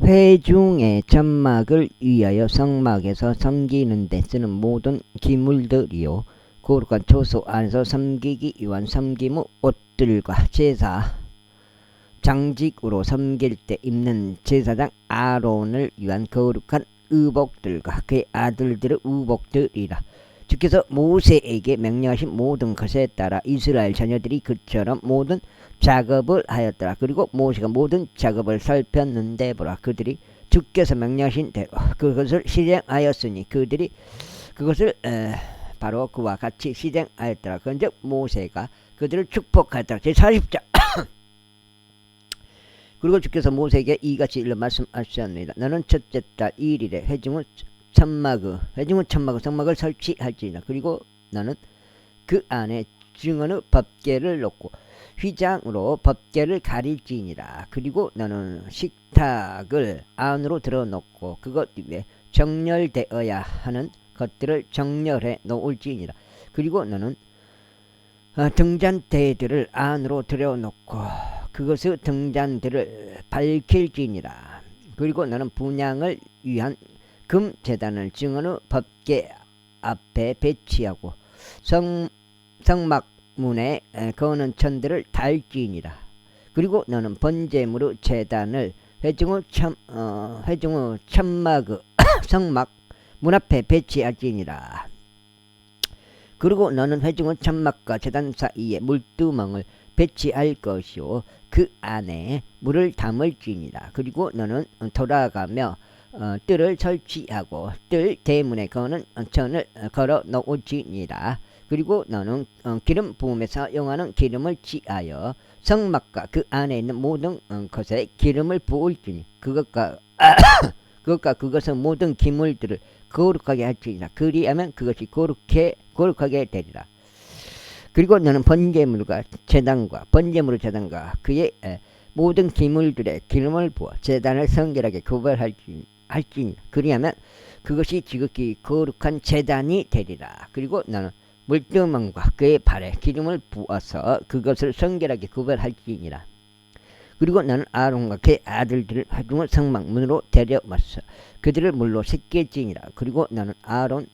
회중의 점막을 위하여 성막에서 섬기는 데 쓰는 모든 기물들이요 거룩한 초소 안에서 섬기기 위한 섬김의 옷들과 제사 장직으로 섬길 때 입는 제사장 아론을 위한 거룩한 의복들과 그의 아들들의 의복들이라. 주께서 모세에게 명령하신 모든 것에 따라 이스라엘 자녀들이 그처럼 모든 작업을 하였더라. 그리고 모세가 모든 작업을 살폈는데 보라, 그들이 주께서 명령하신 대로 그것을 실행하였으니 그들이 그것을 바로 그와 같이 실행하였더라. 그런즉 모세가 그들을 축복하였더라. 제40장. 그리고 주께서 모세에게 이같이 일러 말씀하셨습니다. 너는 첫째 달 1일에 회중의 천막의 성막을 설치할지니라. 그리고 너는 그 안에 증언의 법궤를 놓고 휘장으로 법궤를 가릴지니라. 그리고 너는 식탁을 안으로 들어놓고 그것 위에 정렬되어야 하는 것들을 정렬해 놓을지니라. 그리고 너는 등잔대들을 안으로 들여놓고 그것의 등잔대를 밝힐지니라. 그리고 너는 분향을 위한 금제단을 증언의 법궤 앞에 배치하고 성막 문에 거는 천들을 달지니라. 그리고 너는 번제물의 제단을 회중의 천막의 성막 문 앞에 배치할지니라. 그리고 너는 회중의 천막과 제단 사이에 물두멍을 배치할 것이요 그 안에 물을 담을지니라. 그리고 너는 돌아가며 뜰을 설치하고 뜰 대문에 거는 천을 걸어 놓을지니라. 그리고 너는 기름 부음에 사용하는 기름을 취하여 성막과 그 안에 있는 모든 것에 기름을 부을지니 그것과 그것은 모든 기물들을 거룩하게 할지니라. 그리하면 그것이 거룩하게 되리라. 그리고 너는 번제물의 제단과 그의 모든 기물들의 기름을 부어 제단을 성결하게 구별할지니 그리하면 그것이 지극히 거룩한 제단이 되리라. 그리고 너는 물두멍과 그의 발에 기름을 부어서 그것을 성결하게 구별할지니라. 그리고 너는 아론과 그의 아들들을 회중의 성막 문으로 데려왔어 그들을 물로 씻길지니라. 그리고 너는 아론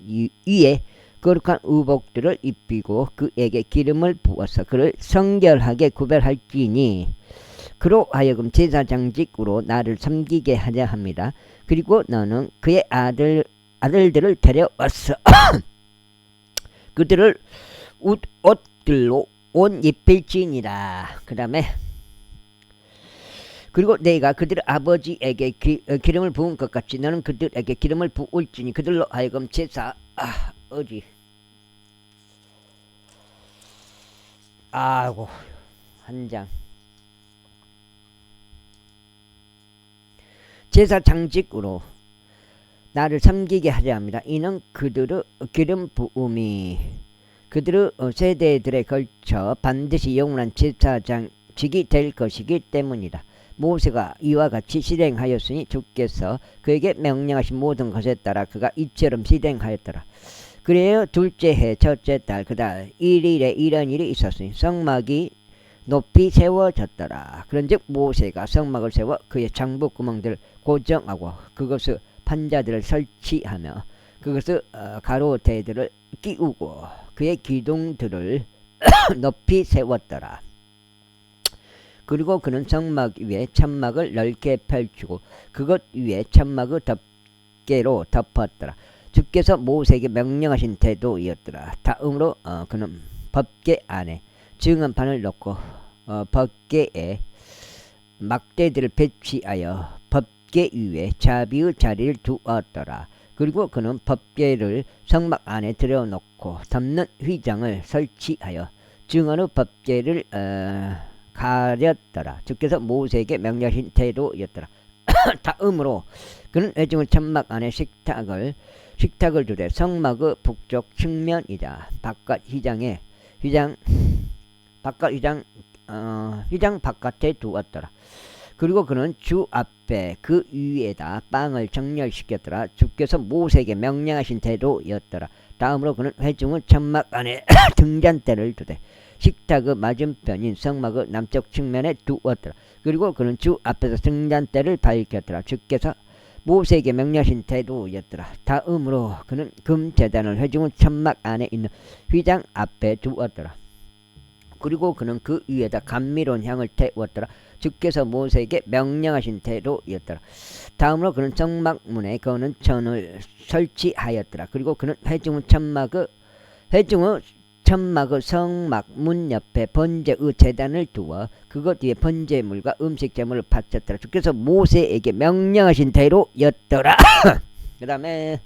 위에 거룩한 의복들을 입히고 그에게 기름을 부어서 그를 성결하게 구별할지니 그로 하여금 제사장직으로 나를 섬기게 하려 합니다. 그리고 너는 그의 아들들을 데려왔어 그들을 옷들로 옷 입힐지니라. 그 다음에 그리고 내가 그들의 아버지에게 기름을 부은 것 같이 너는 그들에게 기름을 부을지니 그들로 하여금 제사 아이고 한 장 제사장직으로 나를 섬기게 하려 합니다. 이는 그들의 기름 부음이 그들의 세대들에 걸쳐 반드시 영원한 제사장직이 될 것이기 때문이다. 모세가 이와 같이 실행하였으니 주께서 그에게 명령하신 모든 것에 따라 그가 이처럼 실행하였더라. 그래요 둘째 해 첫째 달 그달 1일에 이런 일이 있었으니 성막이 높이 세워졌더라. 그런즉 모세가 성막을 세워 그의 장부 구멍들을 고정하고 그것의 판자들을 설치하며 그것의 가로대들을 끼우고 그의 기둥들을 높이 세웠더라. 그리고 그는 성막 위에 천막을 넓게 펼치고 그것 위에 천막의 덮개로 덮었더라. 주께서 모세에게 명령하신 태도이었더라. 다음으로 그는 법궤 안에 증언판을 놓고 법궤에 막대들을 배치하여 법궤 위에 자비의 자리를 두었더라. 그리고 그는 법궤를 성막 안에 들여놓고 덮는 휘장을 설치하여 증언의 법궤를 가렸더라. 주께서 모세에게 명령하신 태도였더라. 다음으로 그는 회중의 천막 안에 식탁을 두되 성막의 북쪽 측면이자 바깥 휘장 바깥에 두었더라. 그리고 그는 주 앞에 그 위에다 빵을 정렬시켰더라. 주께서 모세에게 명령하신 대로였더라. 다음으로 그는 회중의 천막 안에 등잔대를 두되 식탁의 맞은편인 성막의 남쪽 측면에 두었더라. 그리고 그는 주 앞에서 승잔대를 밝혔더라. 주께서 모세에게 명령하신 대로였더라. 다음으로 그는 금제단을 회중의 천막 안에 있는 휘장 앞에 두었더라. 그리고 그는 그 위에다 감미로운 향을 태웠더라. 주께서 모세에게 명령하신 대로였더라. 다음으로 그는 성막문에 거는 천을 설치하였더라. 그리고 그는 회중의 천막의 성막 문 옆에 번제의 제단을 두어 그것 위에 번제물과 음식 제물을 바쳤더라. 주께서 모세에게 명령하신 대로였더라. 그 다음에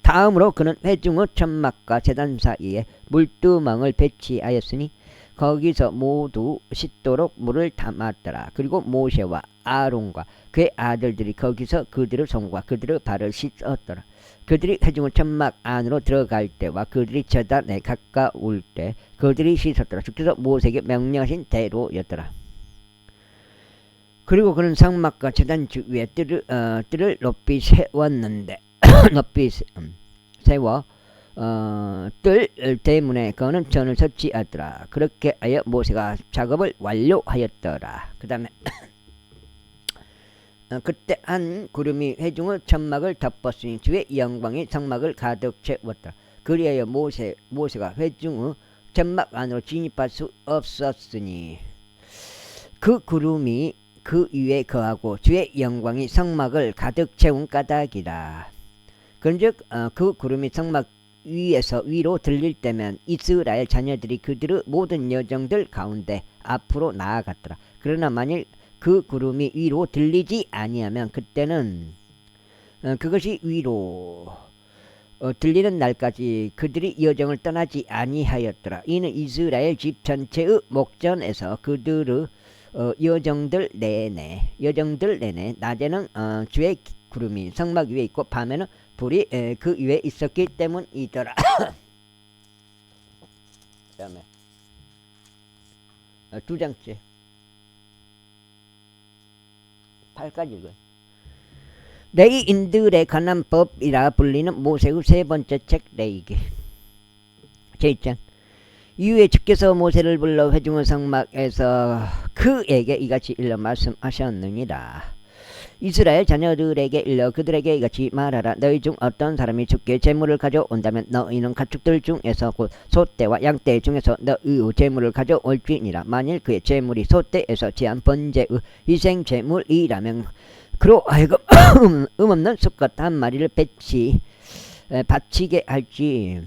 다음으로 그는 회중의 천막과 제단 사이에 물두멍을 배치하였으니 거기서 모두 씻도록 물을 담았더라. 그리고 모세와 아론과 그의 아들들이 거기서 그들의 손과 그들의 발을 씻었더라. 그들이 회중의 천막 안으로 들어갈 때와 그들이 제단에 가까울 때 그들이 씻었더라. 주께서 모세에게 명령하신 대로였더라. 그리고 그는 성막과 제단 주위에 뜰을 높이 세웠는데 높이 세워 뜰 때문에 그는 천을 설치하더라. 그렇게 하여 모세가 작업을 완료하였더라. 그 다음에 그때 한 구름이 회중의 천막을 덮었으니 주의 영광이 성막을 가득 채웠더라. 그리하여 모세가 회중의 천막 안으로 진입할 수 없었으니 그 구름이 그 위에 거하고 주의 영광이 성막을 가득 채운 까닭이라. 그런즉 그 구름이 성막 위에서 위로 들릴 때면 이스라엘 자녀들이 그들의 모든 여정들 가운데 앞으로 나아갔더라. 그러나 만일 그 구름이 위로 들리지 아니하면 그때는 그것이 위로 들리는 날까지 그들이 여정을 떠나지 아니하였더라. 이는 이스라엘 집 전체의 목전에서 그들의 여정들 내내 낮에는 주의 구름이 성막 위에 있고 밤에는 불이 그 위에 있었기 때문이더라. 그 다음에 두 장째 8까지 읽어요. 레위인들의 관한 법이라 불리는 모세의 세 번째 책 레위기 제1장. 이후에 주께서 모세를 불러 회중의 성막에서 그에게 이같이 일러 말씀하셨느니라. 이스라엘 자녀들에게 일러 그들에게 이같이 말하라. 너희 중 어떤 사람이 주께 제물을 가져온다면 너희는 가축들 중에서 곧 소떼와 양떼 중에서 너희의 제물을 가져올지니라. 만일 그의 제물이 소떼에서 제한 번제의 희생 제물이라면 그로 하여금 없는 수컷 한 마리를 바치게 할지니라.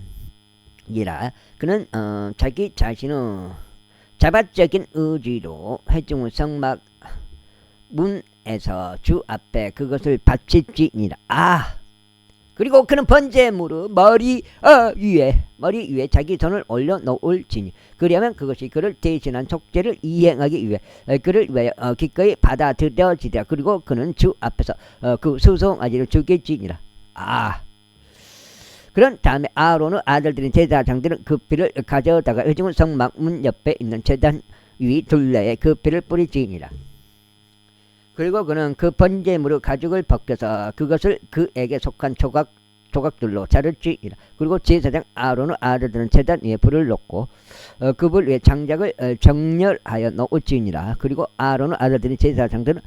그는 자기 자신의 자발적인 의지로 회중의 성막 문에서 주 앞에 그것을 바칠지니라. 그리고 그는 번제물의 머리 위에 자기 손을 올려놓을지니 그리하면 그것이 그를 대신한 속죄를 이행하기 위해 그를 위하여 기꺼이 받아들여지리라. 그리고 그는 주 앞에서 그 수송아지를 죽일지니라. 그런 다음에 아론의 아들들인 제사장들은 그 피를 가져다가 회중의 성막 문 옆에 있는 제단 위 둘레에 그 피를 뿌리지니라. 그리고 그는 그 번제물의 가죽을 벗겨서 그것을 그에게 속한 조각들로 자를지니라. 그리고 제사장 아론의 아들들은 제단 위에 불을 놓고 그 불 위에 장작을 정렬하여 놓을지니라. 그리고 아론의 아들들인 제사장들은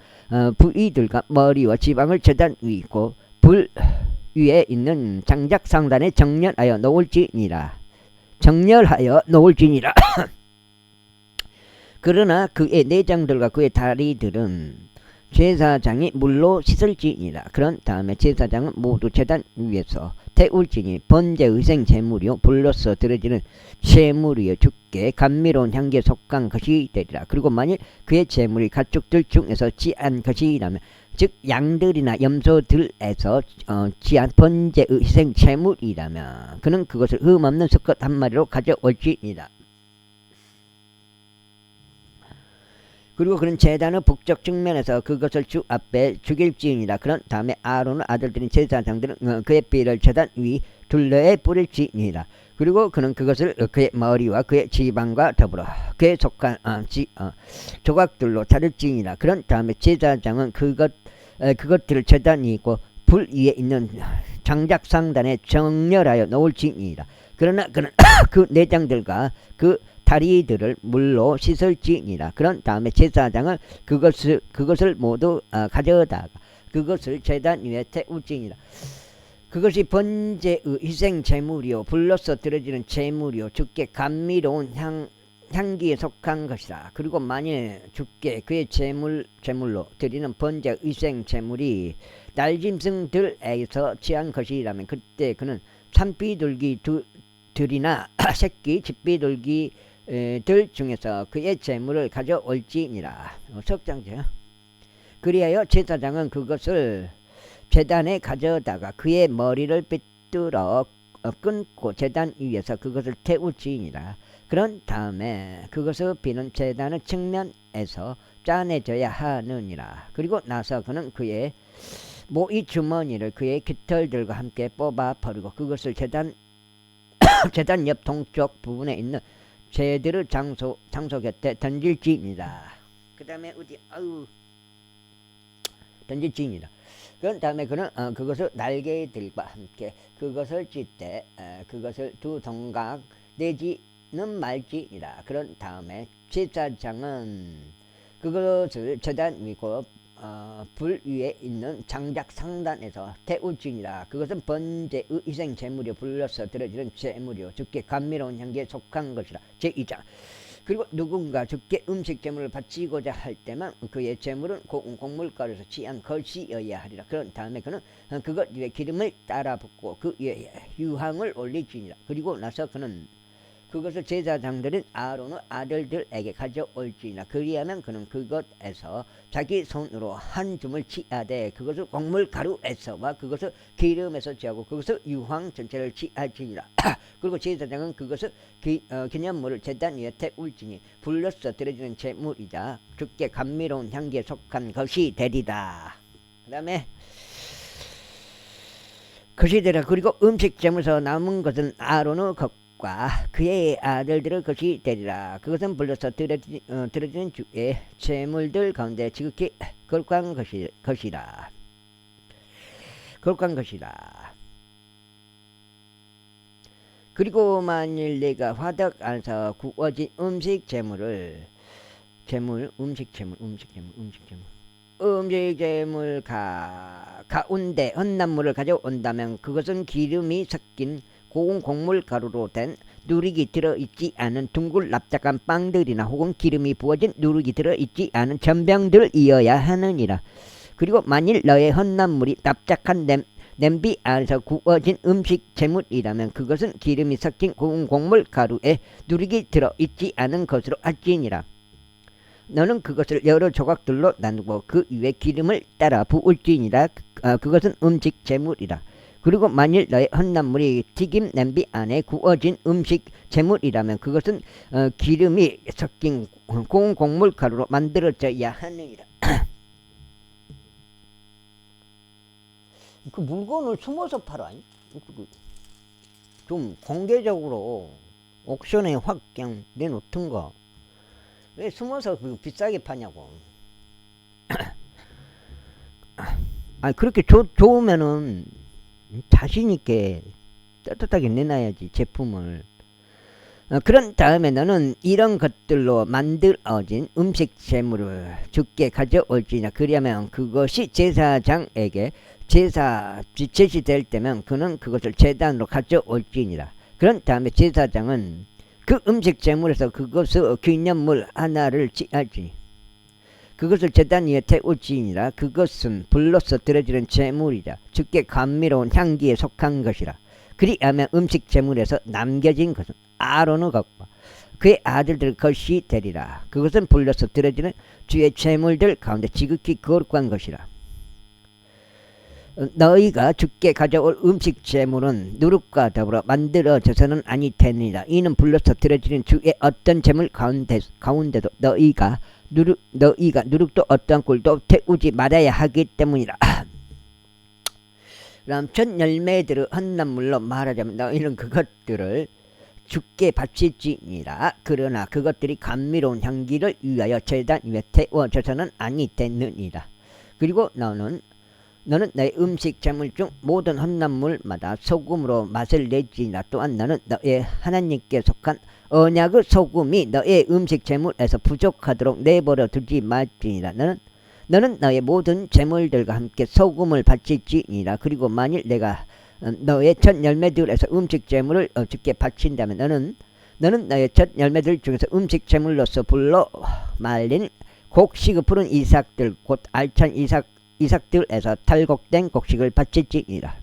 부위들과 머리와 지방을 제단 위에 있고 불 위에 있는 장작 상단에 정렬하여 놓을지니라. 그러나 그의 내장들과 그의 다리들은 제사장이 물로 씻을지니라. 그런 다음에 제사장은 모두 제단 위에서 태울지니 번제 의생 제물이요 불로서 드려지는 제물이요 주께 감미로운 향기에 속한 것이 되리라. 그리고 만일 그의 제물이 가축들 중에서 지한 것이라면 즉 양들이나 염소들에서 지한 번제의 희생 제물이라면 그는 그것을 흠없는 수컷 한 마리로 가져올지니라. 그리고 그는 제단의 북쪽 측면에서 그것을 주 앞에 죽일지니라. 그런 다음에 아론의 아들들인 제사장들은 그의 피를 제단 위 둘레에 뿌릴지니라. 그리고 그는 그것을 그의 머리와 그의 지방과 더불어 그에 속한 조각들로 자를지니라. 그런 다음에 제사장은 그것들을 제단 위고 불 위에 있는 장작 상단에 정렬하여 놓을지니라. 그러나 그는 그 내장들과 그 다리들을 물로 씻을지니라. 그런 다음에 제사장은 그것을 모두 가져다가 그것을 제단 위에 태울지니라. 그것이 번제의 희생 제물이요 불로서 드려지는 제물이요 주께 감미로운 향기에 속한 것이라. 그리고 만일 주께 그의 제물로 드리는 번제 희생 제물이 날짐승들에게서 취한 것이라면 그때 그는 산비둘기 들이나 새끼 집비둘기들 중에서 그의 제물을 가져올지니라. 석장제. 그리하여 제사장은 그것을 제단에 가져다가 그의 머리를 빗들어 끊고 제단 위에서 그것을 태울지니라. 그런 다음에 그것을 비는 제단의 측면에서 짜내져야 하느니라. 그리고 나서 그는 그의 모이 주머니를 그의 깃털들과 함께 뽑아 버리고 그것을 제단 옆 동쪽 부분에 있는 제들의 장소 곁에 던질지니라. 그 다음에 어디 던질지니라. 그런 다음에 그는 그것을 날개들과 함께 그것을 찢되 그것을 두 동각 내지는 말지니라. 그런 다음에 제사장은 그것을 제단 위고 불 위에 있는 장작 상단에서 태울지니라. 그것은 번제의 희생 제물이요 불러서 드려지는 제물이요 주께 감미로운 향기에 속한 것이라. 제2장. 그리고 누군가 주께 음식 제물을 바치고자 할 때만 그의 제물은 곡물가루에서 취한 것이어야 하리라. 그런 다음에 그는 그것 위에 기름을 따라 붓고 그 위에 유향을 올리지니라. 그리고 나서 그는 그것을 제사장들인 아론의 아들들에게 가져올지니라. 그리하면 그는 그것에서 자기 손으로 한 줌을 취하되 그것을 곡물가루에서와 그것을 기름에서 취하고 그것을 유황 전체를 취할지니라. 그리고 제사장은 그것을 기념물을 제단 위에 태울지니 불로서 드려지는 제물이다. 주께 감미로운 향기에 속한 것이 되리다. 그 다음에 것이 되라. 그리고 음식 제물에서 남은 것은 아론의 것 그의 아들들의 것이 되리라. 그것은 불러서 드려지는 주의 제물들 가운데 지극히 거룩한 것이라. 거룩한 것이라. 그리고 만일 내가 화덕 안에서 구워진 음식 제물 가운데 헌납물을 가져온다면 그것은 기름이 섞인 고운 곡물가루로 된 누룩이 들어있지 않은 둥글 납작한 빵들이나 혹은 기름이 부어진 누룩이 들어있지 않은 전병들이어야 하느니라. 그리고 만일 너의 헌납물이 납작한 냄비 안에서 구워진 음식 제물이라면 그것은 기름이 섞인 고운 곡물가루에 누룩이 들어있지 않은 것으로 할지니라. 너는 그것을 여러 조각들로 나누고 그 위에 기름을 따라 부을지니라. 그것은 음식 제물이라. 그리고 만일 너의 헌납물이 튀김 냄비 안에 구워진 음식 제물이라면 그것은 기름이 섞인 고운 곡물가루로 만들어져야 하느니라. 그 물건을 숨어서 팔아. 좀 공개적으로 옥션에 확 그냥 내놓던가. 왜 숨어서 비싸게 파냐고. 그렇게 좋으면은 자신있게 떳떳하게 내놔야지 제품을. 그런 다음에 너는 이런 것들로 만들어진 음식 제물을 주께 가져올지냐. 그리하면 그것이 제사장에게 제시될 때면 그는 그것을 제단으로 가져올지니라. 그런 다음에 제사장은 그 음식 제물에서 그것의 기념물 하나를 취할지니 그것을 제단 위에 태울지니라. 그것은 불로서 드려지는 제물이라. 주께 감미로운 향기에 속한 것이라. 그리하면 음식 제물에서 남겨진 것은 아론의 것과 그의 아들들 것이 되리라. 그것은 불로서 드려지는 주의 제물들 가운데 지극히 거룩한 것이라. 너희가 주께 가져올 음식 제물은 누룩과 더불어 만들어져서는 아니 되느니라. 이는 불로서 드려지는 주의 어떤 제물 가운데도 너희가 누룩도 어떠한 꿀도 태우지 말아야 하기 때문이라. 그럼 첫 열매들의 헌납물로 말하자면 너희는 그것들을 주께 바칠지니라. 그러나 그것들이 감미로운 향기를 위하여 제단 위에 태워져서는 아니 되느니라. 그리고 너는 너의 음식 제물 중 모든 헌납물마다 소금으로 맛을 내지니라. 또한 너는 너의 하나님께 속한 언약의 소금이 너의 음식 재물에서 부족하도록 내버려 두지 말지니라. 너는 너의 모든 재물들과 함께 소금을 바칠지니라. 그리고 만일 내가 너의 첫 열매들에서 음식 재물을 주께 바친다면 너는 너의 첫 열매들 중에서 음식 재물로서 불러 말린 곡식을 푸른 이삭들 곧 알찬 이삭들에서 탈곡된 곡식을 바칠지니라.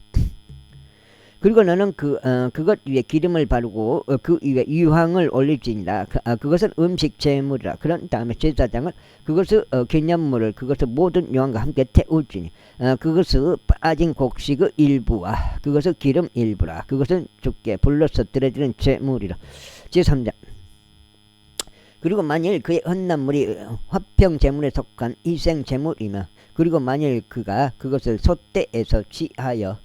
그리고 너는 그것 위에 기름을 바르고 그 위에 유황을 올릴지니라. 그것은 음식 제물이라. 그런 다음에 제사장은 그것을 기념물을 그것을 모든 유황과 함께 태울지니 그것을 빠진 곡식의 일부와 그것을 기름 일부라. 그것은 주께 불러서 드려지는 제물이라. 제3장. 그리고 만일 그의 헌납물이 화평 제물에 속한 희생 제물이며 그리고 만일 그가 그것을 솥대에서 취하여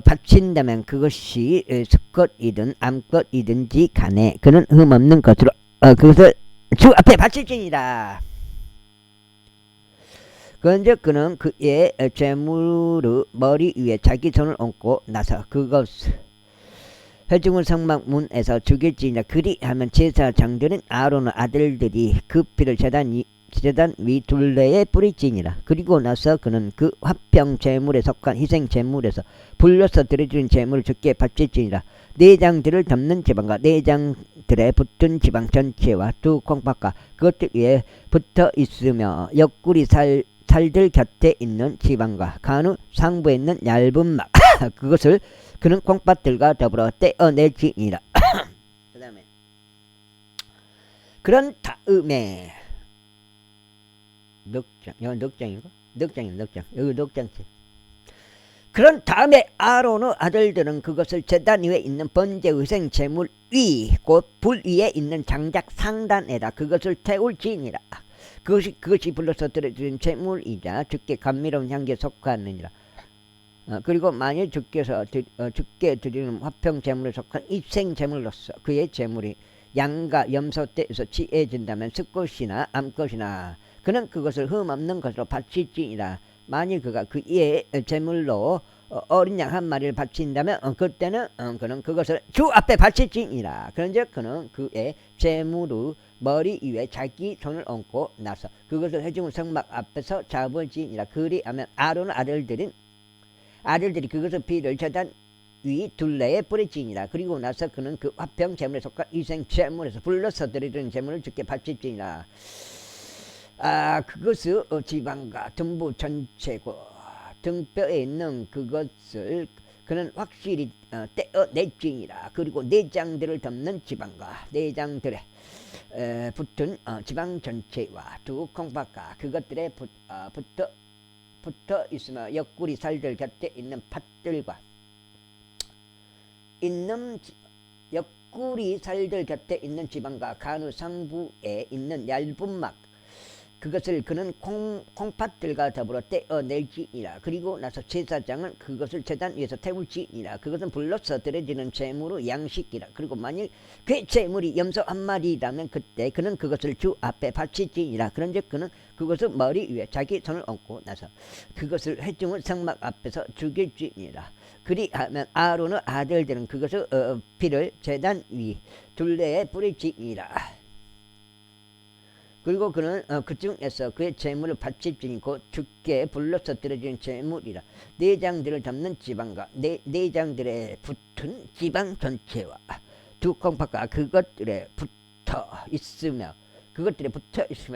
바친다면 그것이 수컷이든 암컷이든지 간에 그는 흠없는 것으로 그것을 주 앞에 바칠지니라. 그런즉 그는 그의 제물의 머리 위에 자기 손을 얹고 나서 그것을 회중의 성막문에서 죽일지니라. 그리하면 제사장들은 아론의 아들들이 그 피를 제단 위 둘레에 뿌릴지니라. 그리고 나서 그는 그 화평 제물에 속한 희생 제물에서 불려서 드려지는 제물을 주께 바칠지니라. 내장들을 덮는 지방과 내장들에 붙은 지방 전체와 두 콩팥과 그것들 위에 붙어 있으며 옆구리 살들 곁에 있는 지방과 간의 상부에 있는 얇은 막 그것을 그는 콩팥들과 더불어 떼어낼지니라. 그 다음에 그런 다음에 넉장, 이건 넉장인가? 넉장. 여기 넉장치. 그런 다음에 아론의 아들들은 그것을 제단 위에 있는 번제 의생 제물 위, 곧 불 위에 있는 장작 상단에다 그것을 태울지니라. 그것이 불러서 드려지는 제물이자 주께 감미로운 향기에 속하느니라. 그리고 만일 주께서 주께 드리는 화평 제물에 속한 희생 제물로서 그의 제물이 양과 염소 떼에서 취해진다면 수컷이나 암컷이나 그는 그것을 흠없는 것으로 바칠지니라. 만일 그가 그의 제물로 어린 양 한 마리를 바친다면 그때는 그는 그것을 주 앞에 바칠지니라. 그런즉 그는 그의 제물의 머리 위에 자기 손을 얹고 나서 그것을 회중의 성막 앞에서 잡을지니라. 그리하면 아론의 아들들이 그것의 피를 제단 위 둘레에 뿌릴지니라. 그리고 나서 그는 그 화평 제물에 속한 희생 제물에서 불러서 드리는 제물을 주께 바칠지니라. 그것을 지방과 등부 전체고 등뼈에 있는 그것을 그는 확실히 떼어낼지니라. 그리고 내장들을 덮는 지방과 내장들에 붙은 지방 전체와 두 콩팥과 그것들에 붙어 있으며 옆구리 살들 곁에 있는 팥들과 옆구리 살들 곁에 있는 지방과 간의 상부에 있는 얇은 막 그것을 그는 콩팥들과 더불어 떼어낼지니라. 그리고 나서 제사장은 그것을 제단 위에서 태울지니라. 그것은 불로서 드려지는 제물의 양식이라. 그리고 만일 그 제물이 염소 한 마리라면 그때 그는 그것을 주 앞에 바칠지니라. 그런즉 그는 그것을 머리 위에 자기 손을 얹고 나서 그것을 회중의 성막 앞에서 죽일지니라. 그리하면 아론의 아들들은 그것을 피를 제단 위 둘레에 뿌릴지니라. 그리고 그는 그 중에서 그의 제물을 바칠지니 곧 주께 불러서 드려지는 제물이라. 내장들을 덮는 지방과 내장들에 붙은 지방 전체와 두 콩팥과 그것들에 붙어 있으며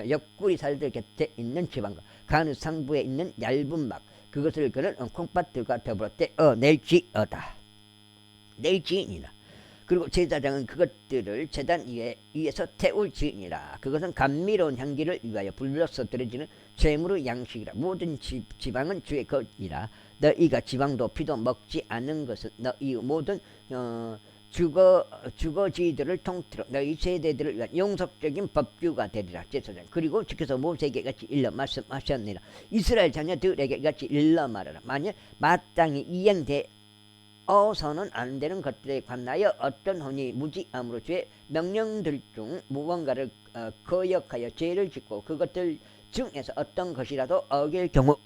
옆구리 살들 곁에 있는 지방과 간의 상부에 있는 얇은 막 그것을 그는 콩팥들과 더불어 떼어낼지어다. 낼지니라. 그리고 제사장은 그것들을 제단 위에서 태울지니라. 그것은 감미로운 향기를 위하여 불러서 드려지는 제물의 양식이라. 모든 지방은 주의 것이라. 너희가 지방도 피도 먹지 않는 것은 너희 모든 주거지들을 통틀어 너희 세대들을 위한 영속적인 법규가 되리라. 제사장. 그리고 주께서 모세에게 같이 일러 말씀하셨느니라. 이스라엘 자녀들에게 같이 일러 말하라. 만일 마땅히 이행되어서는 안 되는 것들에 관하여 어떤 혼이 무지함으로 주의 명령들 중 무언가를 거역하여 죄를 짓고 그것들 중에서 어떤 것이라도 어길 경우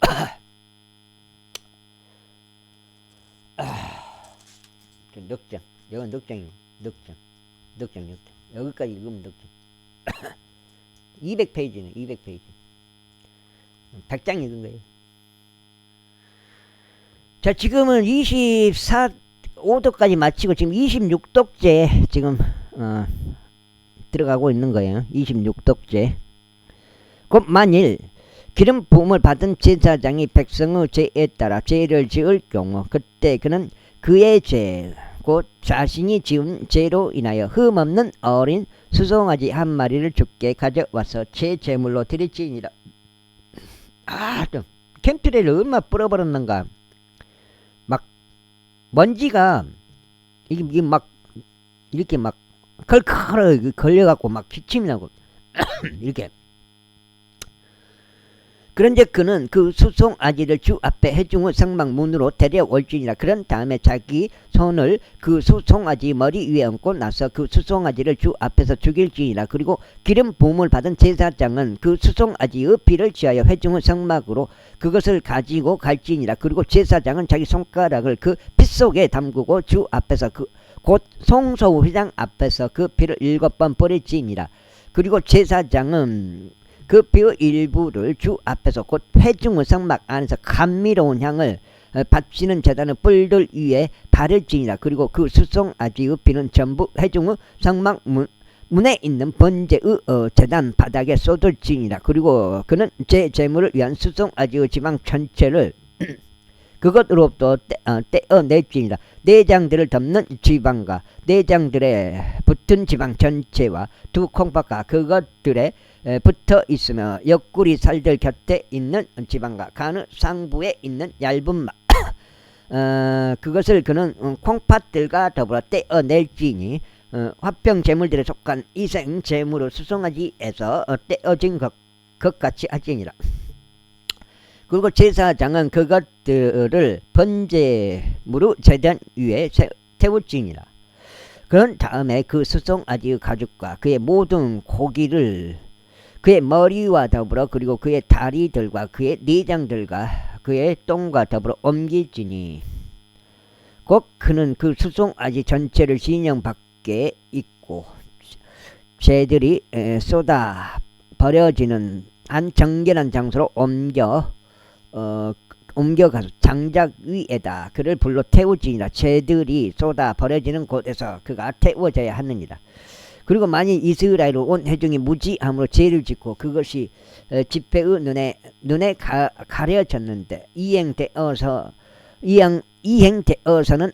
넉장. 이건 넉장이에요. 넉장. 여기까지 읽으면 되지. 200페이지네 200페이지. 100장 읽은 거예요. 자, 지금은 25도까지 마치고 지금 26도째 지금 들어가고 있는 거예요. 26도째. 곧 만일 기름 부음을 받은 제사장이 백성의 죄에 따라 죄를 지을 경우 그때 그는 그의 죄 곧 자신이 지은 죄로 인하여 흠없는 어린 수송아지 한 마리를 주께 가져와서 제 제물로 드릴지니라. 좀 캠트레이를 얼마나 뿌려버렸는가. 막 먼지가 이게 막 이렇게 막 컬컬하게 걸려갖고 막 기침이 나고 이렇게. 그런데 그는 그 수송아지를 주 앞에 회중의 성막문으로 데려올지니라. 그런 다음에 자기 손을 그 수송아지 머리 위에 얹고 나서 그 수송아지를 주 앞에서 죽일지니라. 그리고 기름 부음을 받은 제사장은 그 수송아지의 피를 취하여 회중의 성막으로 그것을 가지고 갈지니라. 그리고 제사장은 자기 손가락을 그 피 속에 담그고 주 앞에서 곧 송소회장 앞에서 그 피를 7번 뿌릴지니라. 그리고 제사장은 그 피의 일부를 주 앞에서 곧 회중의 성막 안에서 감미로운 향을 바치는 제단의 뿔들 위에 바를지니라. 그리고 그 수송아지의 피는 전부 회중의 성막 문에 있는 번제의 제단 바닥에 쏟을지니라. 그리고 그는 제 제물을 위한 수송아지의 지방 전체를 그것으로부터 떼어낼지니라. 내장들을 덮는 지방과 내장들에 붙은 지방 전체와 두 콩팥과 그것들에 붙어 있으며 옆구리 살들 곁에 있는 지방과 간의 상부에 있는 얇은 막 그것을 그는 콩팥들과 더불어 떼어낼지니 화평 제물들에 속한 이생 제물을 수송아지에서 떼어진 것 같이 하지니라. 그리고 제사장은 그것들을 번제물의 제단 위에 태울지니라. 그런 다음에 그 수송아지의 가죽과 그의 모든 고기를 그의 머리와 더불어 그리고 그의 다리들과 그의 내장들과 그의 똥과 더불어 옮길지니 곧 그는 그 수송아지 전체를 진영 밖에 있고 쟤들이 쏟아 버려지는 한 정결한 장소로 옮겨가서 장작 위에다 그를 불로 태우지니라. 쟤들이 쏟아 버려지는 곳에서 그가 태워져야 하느니라. 그리고 만일 이스라엘 온 회중이 무지함으로 죄를 짓고 그것이 집회의 눈에 가려졌는데 이행되어서는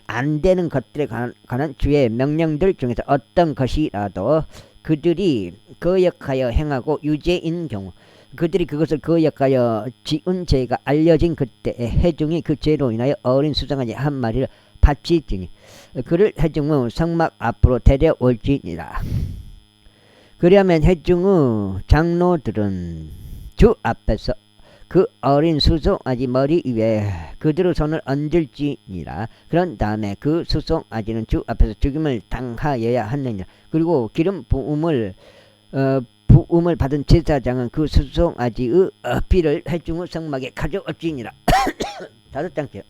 안 되는 것들에 관한 주의 명령들 중에서 어떤 것이라도 그들이 거역하여 행하고 유죄인 경우 그들이 그것을 거역하여 지은 죄가 알려진 그때에 회중이 그 죄로 인하여 어린 수송아지 한 마리를 바치지니 그를 회중의 성막 앞으로 데려올지니라. 그리하면 회중의 장로들은 주 앞에서 그 어린 수송아지 머리 위에 그들의 손을 얹을지니라. 그런 다음에 그 수송아지는 주 앞에서 죽임을 당하여야 하느니라. 그리고 기름 부음을 받은 제사장은 그 수송아지의 피를 회중의 성막에 가져올지니라. 5장째.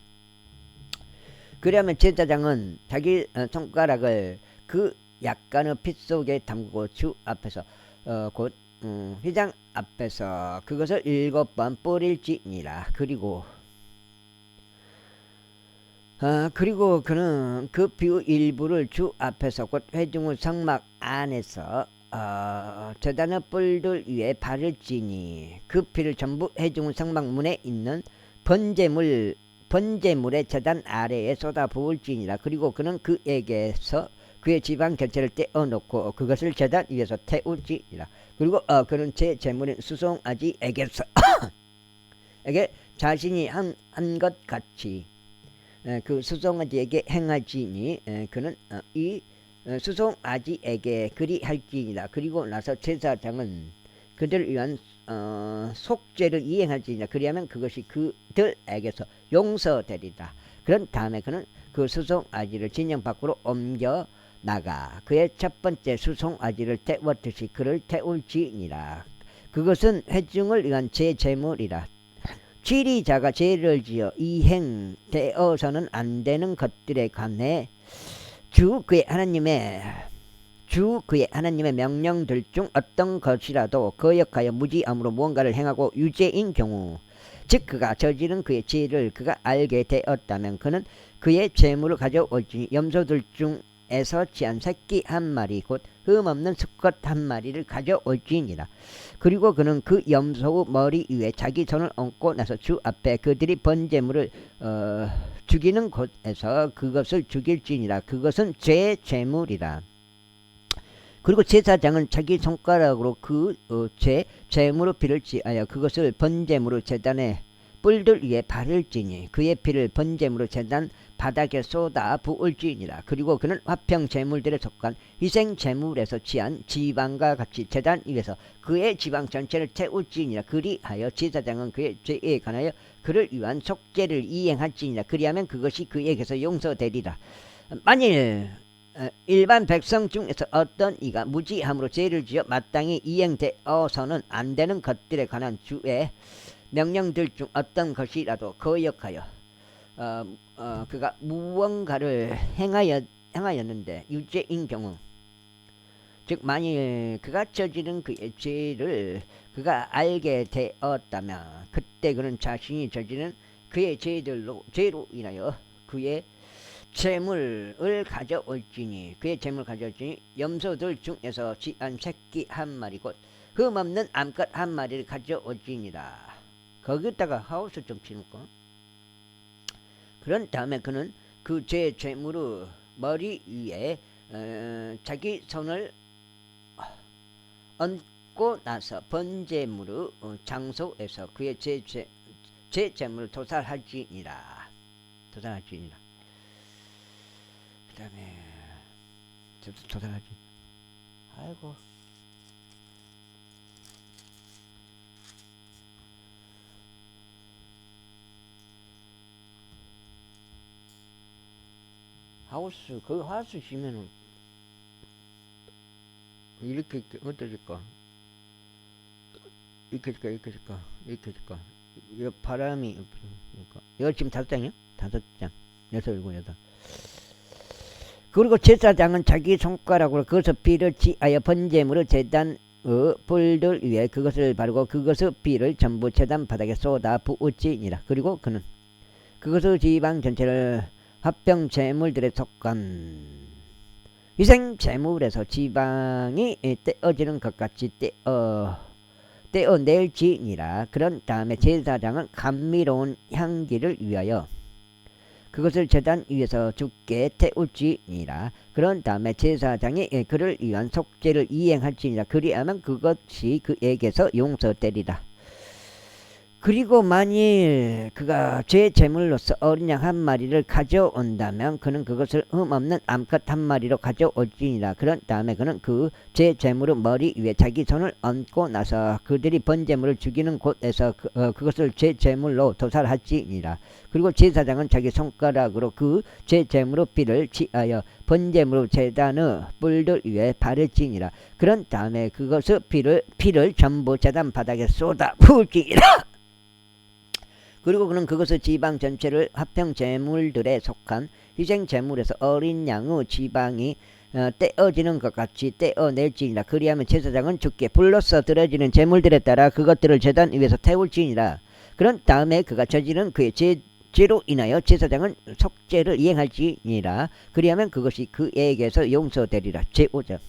그러면 제사장은 자기 손가락을 그 약간의 피 속에 담그고 주 앞에서 곧 회장 앞에서 그것을 7번 뿌릴지니라. 그리고 그는 그 피의 일부를 주 앞에서 곧 회중의 성막 안에서 제단의 뿔들 위에 바를지니 그 피를 전부 회중의 성막 문에 있는 번제물의 제단 아래에 쏟아 부을지니라. 그리고 그는 그에게서 그의 지방 전체를 떼어놓고 그것을 제단 위에서 태울지니라. 그리고 그는 제 제물인 수송아지에게서 에게 자신이 한 것 같이 그 수송아지에게 행하지니 그는 이 수송아지에게 그리할지니라. 그리고 나서 제사장은 그들을 위한 속죄를 이행할지니라. 그리하면 그것이 그들에게서 용서되리라. 그런 다음에 그는 그 수송아지를 진영 밖으로 옮겨 나가 그의 첫 번째 수송아지를 태웠듯이 그를 태울지니라. 그것은 회중을 위한 제제물이라. 치리자가 죄를 지어 이행되어서는 안 되는 것들에 관해 주 그의 하나님의 주 그의 하나님의 명령들 중 어떤 것이라도 거역하여 무지함으로 무언가를 행하고 유죄인 경우, 즉 그가 저지른 그의 죄를 그가 알게 되었다면 그는 그의 죄물을 가져올지니 염소들 중에서 취한 새끼 한 마리 곧 흠없는 수컷 한 마리를 가져올지니라. 그리고 그는 그 염소의 머리 위에 자기 손을 얹고 나서 주 앞에 그들이 번제물을 죽이는 곳에서 그것을 죽일지니라. 그것은 죄의 제물이라. 그리고 제사장은 자기 손가락으로 그 제물의 피를 취하여 그것을 번제물의 제단에 뿔들 위에 바를지니 그의 피를 번제물의 제단 바닥에 쏟아 부을지니라. 그리고 그는 화평 제물들에 속한 희생 제물에서 취한 지방과 같이 제단 위에서 그의 지방 전체를 태울지니라. 그리하여 제사장은 그의 죄에 관하여 그를 위한 속죄를 이행할지니라. 그리하면 그것이 그에게서 용서되리라. 만일 일반 백성 중에서 어떤 이가 무지함으로 죄를 지어 마땅히 이행되어서는 안 되는 것들에 관한 주의 명령들 중 어떤 것이라도 거역하여 그가 무언가를 행하였는데 유죄인 경우, 즉 만일 그가 저지른 그의 죄를 그가 알게 되었다면 그때 그는 자신이 저지른 그의 죄로 인하여 그의 재물을 가져올지니 그의 재물을 가져올지니 염소들 중에서 취한 새끼 한 마리 곧 흠없는 암컷 한 마리를 가져올지니라. 거기다가 하우스 좀 치놓고, 그런 다음에 그는 그 재물의 머리 위에 자기 손을 얹고 나서 번제물의 장소에서 그의 재물을 도살할지니라. 그 다음에 도살하지. 아이고. 하우스, 그 하우스 지면은 이렇게 어떠실까? 이렇게 될까? 이 바람이 이거 지금 5장이요? 5장. 6, 7, 8. 그리고 제사장은 자기 손가락으로 그것의 피를 취하여 번제물의 제단의 뿔들 위에 그것을 바르고 그것의 피를 전부 제단 바닥에 쏟아 부을지니라. 그리고 그는 그것의 지방 전체를 화평 제물들에 속한 희생 제물에서 지방이 떼어지는 것 같이 떼어낼지니라. 그런 다음에 제사장은 감미로운 향기를 위하여 그것을 제단 위에서 주께 태울지니라. 그런 다음에 제사장이 그를 위한 속죄를 이행할지니라. 그리하면 그것이 그에게서 용서되리라. 그리고 만일 그가 죄 제물로서 어린 양 한 마리를 가져온다면 그는 그것을 흠없는 암컷 한 마리로 가져올지니라. 그런 다음에 그는 그 죄 제물의 머리 위에 자기 손을 얹고 나서 그들이 번제물을 죽이는 곳에서 그것을 죄 제물로 도살할지니라. 그리고 제사장은 자기 손가락으로 그 죄 제물의 피를 취하여 번제물의 제단의 뿔들 위에 바를지니라. 그런 다음에 그것의 피를 전부 제단 바닥에 쏟아 부을지니라. 그리고 그는 그것의 지방 전체를 화평 제물들에 속한 희생 제물에서 어린 양의 지방이 떼어지는 것 같이 떼어낼지니라. 그리하면 제사장은 주께 불로써 드려지는 제물들에 따라 그것들을 제단 위에서 태울지니라. 그런 다음에 그가 저지른 그의 죄로 인하여 제사장은 속죄를 이행할지니라. 그리하면 그것이 그에게서 용서되리라. 제5절.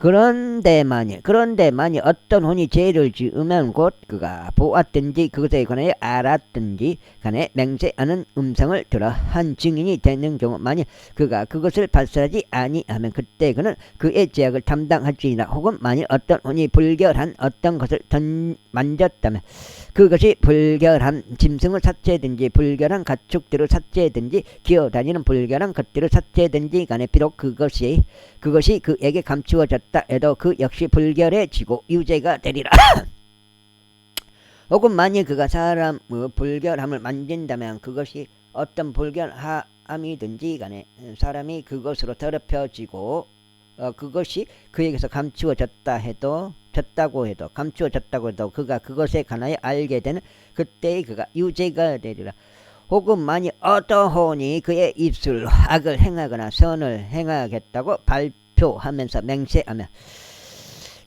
그런데 만일 어떤 혼이 죄를 지으면 곧 그가 보았든지 그것에 관하여 알았든지 간에 맹세하는 음성을 들어 한 증인이 되는 경우, 만일 그가 그것을 발설하지 아니하면 그때 그는 그의 죄악을 담당할지니라. 혹은 만일 어떤 혼이 불결한 어떤 것을 만졌다면 그것이 불결한 짐승을 삭제든지 불결한 가축들을 삭제든지 기어다니는 불결한 것들을 삭제든지 간에 비록 그것이 그에게 감추어졌다 해도 그 역시 불결해지고 유죄가 되리라. 혹은 만일 그가 사람의 불결함을 만진다면 그것이 어떤 불결함이든지 간에 사람이 그것으로 더럽혀지고 그것이 그에게서 감추어졌다고 해도 그가 그것에 관하여 알게 되는 그때의 그가 유죄가 되리라. 혹은 만일 어떠하니 그의 입술 악을 행하거나 선을 행하겠다고 발표하면서 맹세하며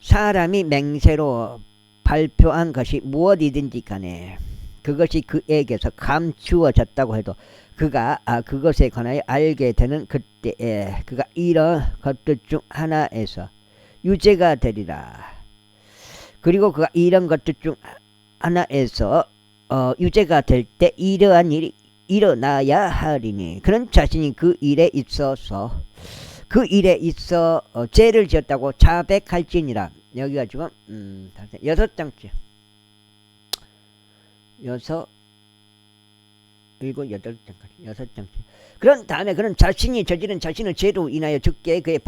사람이 맹세로 발표한 것이 무엇이든지 간에 그것이 그에게서 감추어졌다고 해도 그가 그것에 관하여 알게 되는 그때에 그가 이런 것들 중 하나에서 유죄가 되리라. 그리고 그가 이런 것들 중 하나에서 유죄가 될 때 이러한 일이 일어나야 하리니 그런 자신이 그 일에 있어서 죄를 지었다고 자백할지니라. 여기가 지금 6장째 6장까지 그런 다음에 그는 자신이 저지른 자신의 죄로 인하여 죽게 그의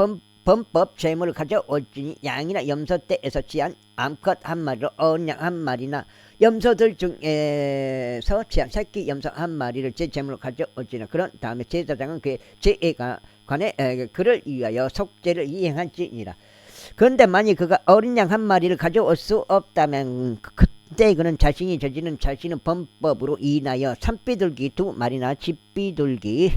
범법 죄물을 가져올지니 양이나 염소 떼에서 취한 암컷 한 마리로 어린 양 한 마리나 염소들 중에서 취한 새끼 염소 한 마리를 제 제물로 가져올지니 그런 다음에 제사장은 그의 죄에 관해 그를 위하여 속죄를 이행할지니라. 그런데 만일 그가 어린 양 한 마리를 가져올 수 없다면 그때 그는 자신이 저지른 자신의 범법으로 인하여 산비둘기 2마리나 집비둘기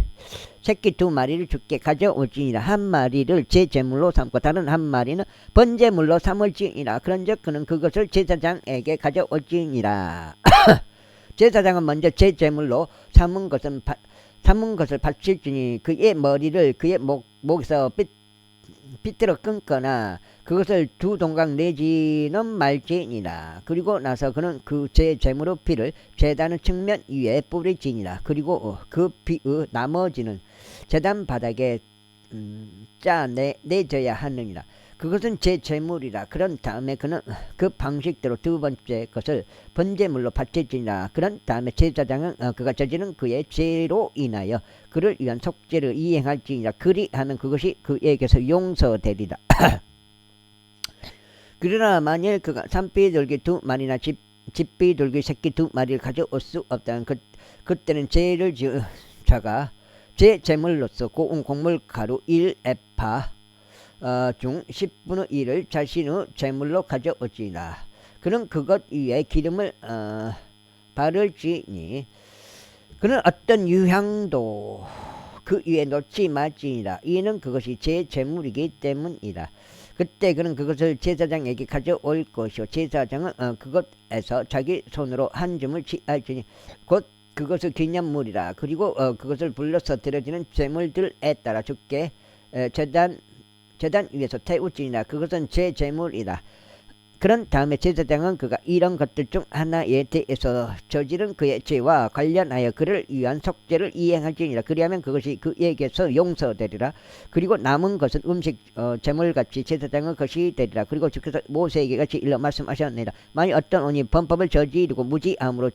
새끼 2마리를 죽게 가져올지니라. 한 마리를 제 제물로 삼고 다른 한 마리는 번제물로 삼을지니라. 그런즉 그는 그것을 제사장에게 가져올지니라. 제사장은 먼저 제 제물로 삼은 것을 바칠지니 그의 머리를 그의 목에서 빗들어 끊거나 그것을 2동강 내지는 말지니라. 그리고 나서 그는 그 제 제물의 피를 제단의 측면 위에 뿌리지니라. 그리고 그 피의 나머지는 제단 바닥에 짜내져야 하느니라. 그것은 제 제물이라. 그런 다음에 그는 그 방식대로 2번째 것을 번제물로 바칠지니라. 그런 다음에 제사장은 그가 저지른 그의 죄로 인하여 그를 위한 속죄를 이행할지니라. 그리하면 그것이 그에게서 용서되리라. 그러나 만일 그가 산비둘기 2마리나 집비둘기 새끼 2마리를 가져올 수 없다면 그때는 죄를 지은 자가 제 제물로서 고운 곡물가루 1에파 중 10분의 1을 자신의 제물로 가져올지니라. 그는 그것 위에 기름을 바를지니 그는 어떤 유향도 그 위에 놓지 말지니라. 이는 그것이 제 제물이기 때문이라. 그때 그는 그것을 제사장에게 가져올 것이요 제사장은 그것에서 자기 손으로 한 줌을 취할지니 곧 그것을 기념물이라. 그리고 그것을 불러서 드려지는 제물들에 따라 주께 제단 위에서 태우지니라. 그것은 제 제물이라. 그런 다음에 제사장은 그가 이런 것들 중 하나에 대해서 저지른 그의 죄와 관련하여 그를 위한 속죄를 이행할지니라. 그리하면 그것이 그에게서 용서되리라. 그리고 남은 것은 음식 제물같이 제사장의 것이 되리라. 그리고 주께서 모세에게 같이 일러 말씀하셨느니라. 만일 어떤 원이 범법을 저지르고 무지함으로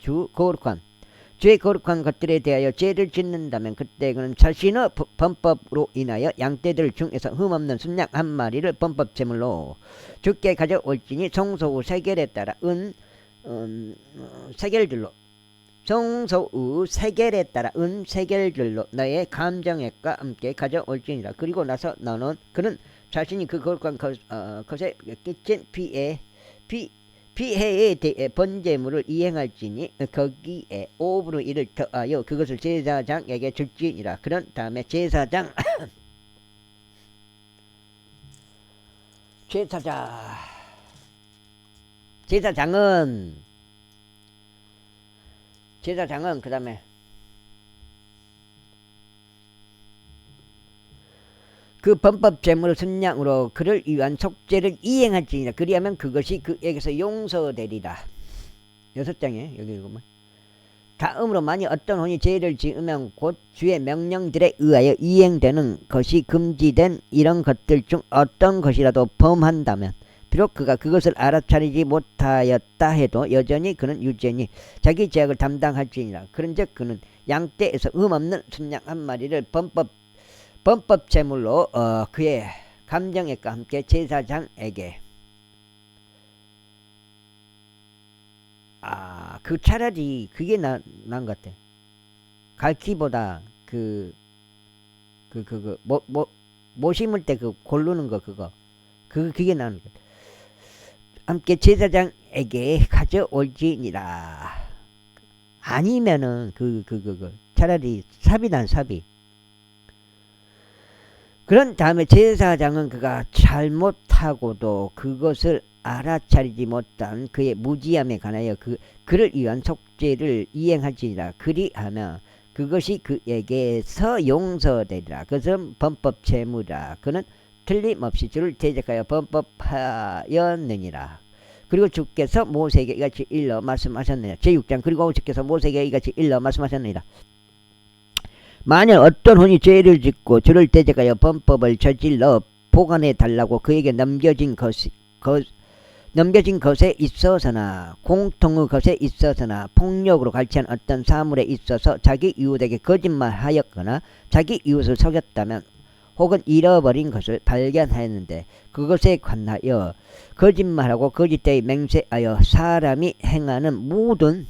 죄 거룩한 것들에 대하여 죄를 짓는다면 그때 그는 자신의 범법으로 인하여 양떼들 중에서 흠없는 순양 한 마리를 범법 제물로 주께 가져올지니 성소 후 세겔에 따라 세겔들로 세겔들로 너의 감정액과 함께 가져올지니라. 그리고 나서 너는 그는 자신이 그 거룩한 것에 끼친 피해에 대해 번제물을 이행할지니 거기에 5분의 1을 더하여 그것을 제사장에게 줄지니라. 그런 다음에 제사장은 그 다음에 그 범법 제물을 순양으로 그를 위한 속죄를 이행할지니라. 그리하면 그것이 그에게서 용서되리라. 6장에 여기 읽으면 다음으로 만일 어떤 혼이 죄를 지으면 곧 주의 명령들에 의하여 이행되는 것이 금지된 이런 것들 중 어떤 것이라도 범한다면 비록 그가 그것을 알아차리지 못하였다 해도 여전히 그는 유죄니 자기 죄악을 담당할지니라. 그런즉 그는 양떼에서 없는 순양 한 마리를 범법 제물로 그의 감정액과 함께 제사장에게 그 차라리 그게 나은 것 같아. 갈퀴보다 모 심을 때 그 고르는 거 그게 나은 것 같아. 함께 제사장에게 가져올지니라. 아니면은 차라리 삽이란 삽이. 그런 다음에 제사장은 그가 잘못하고도 그것을 알아차리지 못한 그의 무지함에 관하여 그를 위한 속죄를 이행하지니라. 그리하면 그것이 그에게서 용서되리라. 그것은 범법 재물이라. 그는 틀림없이 주를 대적하여 범법하였느니라. 그리고 주께서 모세에게 이같이 일러 말씀하셨느니라. 제6장. 그리고 주께서 모세에게 이같이 일러 말씀하셨느니라. 만일 어떤 혼이 죄를 짓고 주를 대적하여 범법을 저질러 보관해 달라고 그에게 넘겨진 것에 있어서나 공통의 것에 있어서나 폭력으로 갈취한 어떤 사물에 있어서 자기 이웃에게 거짓말하였거나 자기 이웃을 속였다면 혹은 잃어버린 것을 발견하였는데 그것에 관하여 거짓말하고 거짓되이 맹세하여 사람이 행하는 모든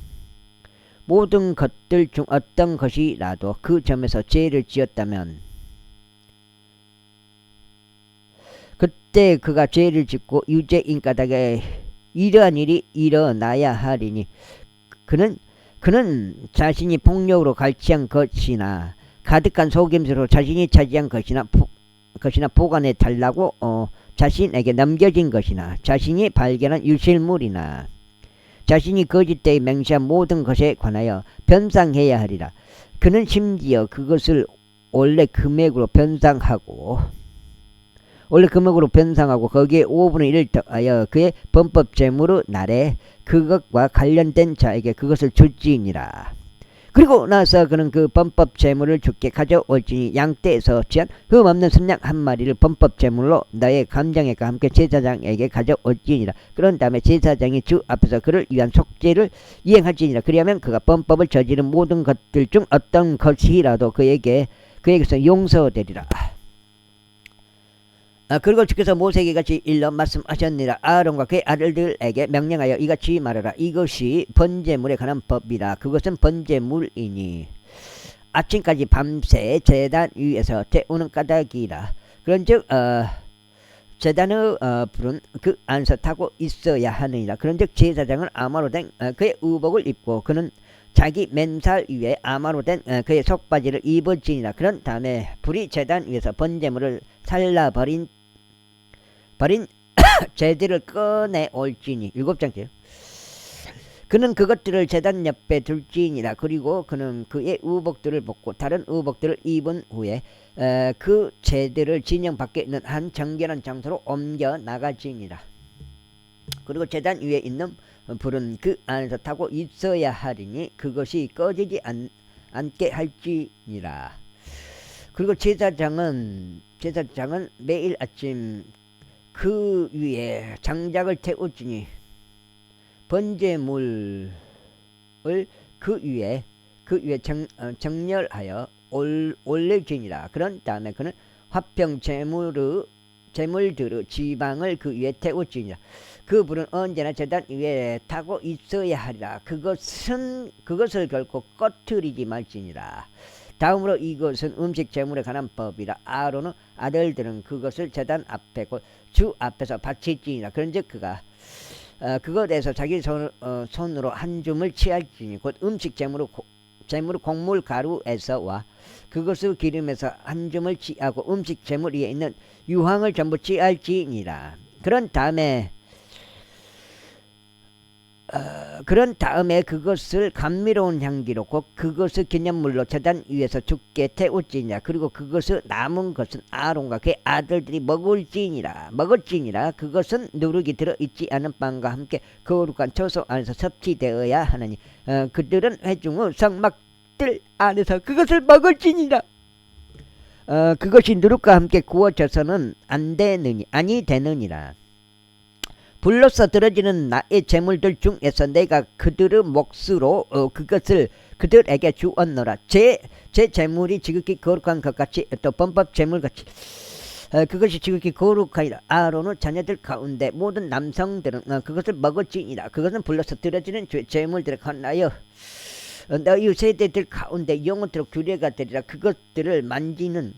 것들 중 어떤 것이라도 그 점에서 죄를 지었다면 그때 그가 죄를 짓고 유죄인 까닭에 이러한 일이 일어나야 하리니 그는 자신이 폭력으로 갈취한 것이나 가득한 속임수로 자신이 차지한 것이나 보관해 달라고 자신에게 넘겨진 것이나 자신이 발견한 유실물이나 자신이 거짓되이 맹세한 모든 것에 관하여 변상해야 하리라. 그는 심지어 그것을 원래 금액으로 변상하고 거기에 5분의 1을 더하여 그의 범법 재물의 날에 그것과 관련된 자에게 그것을 줄지니라. 그리고 나서 그는 그 범법 재물을 주께 가져올지니 양떼에서 취한 흠없는 순양 한 마리를 범법 재물로 너의 감정과 함께 제사장에게 가져올지니라. 그런 다음에 제사장이 주 앞에서 그를 위한 속죄를 이행할지니라. 그리하면 그가 범법을 저지른 모든 것들 중 어떤 것이라도 그에게서 용서되리라. 그리고 주께서 모세에게 같이 일러 말씀하셨느니라. 아론과 그의 아들들에게 명령하여 이같이 말하라. 이것이 번제물에 관한 법이라. 그것은 번제물이니 아침까지 밤새 제단 위에서 태우는 까닭이라. 그런즉 제단의 불은 그 안에서 타고 있어야 하느니라. 그런즉 제사장은 아마로 된 그의 의복을 입고 그는 자기 맨살 위에 아마로 된 그의 속바지를 입을지니라. 그런 다음에 불이 제단 위에서 번제물을 살라버린 제들을 꺼내 올지니 7장째. 그는 그것들을 제단 옆에 둘지니라. 그리고 그는 그의 의복들을 벗고 다른 의복들을 입은 후에 그 제들을 진영 밖에 있는 한 정결한 장소로 옮겨 나가지니라. 그리고 제단 위에 있는 불은 그 안에서 타고 있어야 하리니 그것이 꺼지지 않게 할지니라. 그리고 제사장은 매일 아침 그 위에 장작을 태우지니 번제물을 그 위에 정렬하여 올려지니라. 그런 다음에 그는 화평 제물들의 지방을 그 위에 태우지니라. 그 불은 언제나 제단 위에 타고 있어야 하리라. 그것을 결코 꺼트리지 말지니라. 다음으로 이것은 음식 제물에 관한 법이라. 아론의 아들들은 그것을 제단 앞에 곧 주 앞에서 바칠지니라. 그런즉 그가 그것에서 자기 손으로 한 줌을 취할지니 곧 음식 제물의 곡물 가루에서와 그것의 기름에서 한 줌을 취하고 음식 제물 위에 있는 유황을 전부 취할지니라. 그런 다음에 그것을 감미로운 향기로 곧 그것을 기념물로 제단 위에서 주께 태울지니라. 그리고 그것을 남은 것은 아론과 그의 아들들이 먹을지니라. 그것은 누룩이 들어있지 않은 빵과 함께 거룩한 처소 안에서 섭취되어야 하느니 그들은 회중의 성막들 안에서 그것을 먹을지니라. 그것이 누룩과 함께 구워져서는 아니 되느니라. 불로서 들어지는 나의 제물들 중에서 내가 그들의 몫으로 그것을 그들에게 주었노라. 제 제물이 지극히 거룩한 것 같이 또 범법 제물같이 그것이 지극히 거룩하니라. 아론의 자녀들 가운데 모든 남성들은 그것을 먹을지니라. 그것은 불로서 들어지는 제물들에 관하여 너희 세대들 가운데 영원토록 규례가 되리라. 그것들을 만지는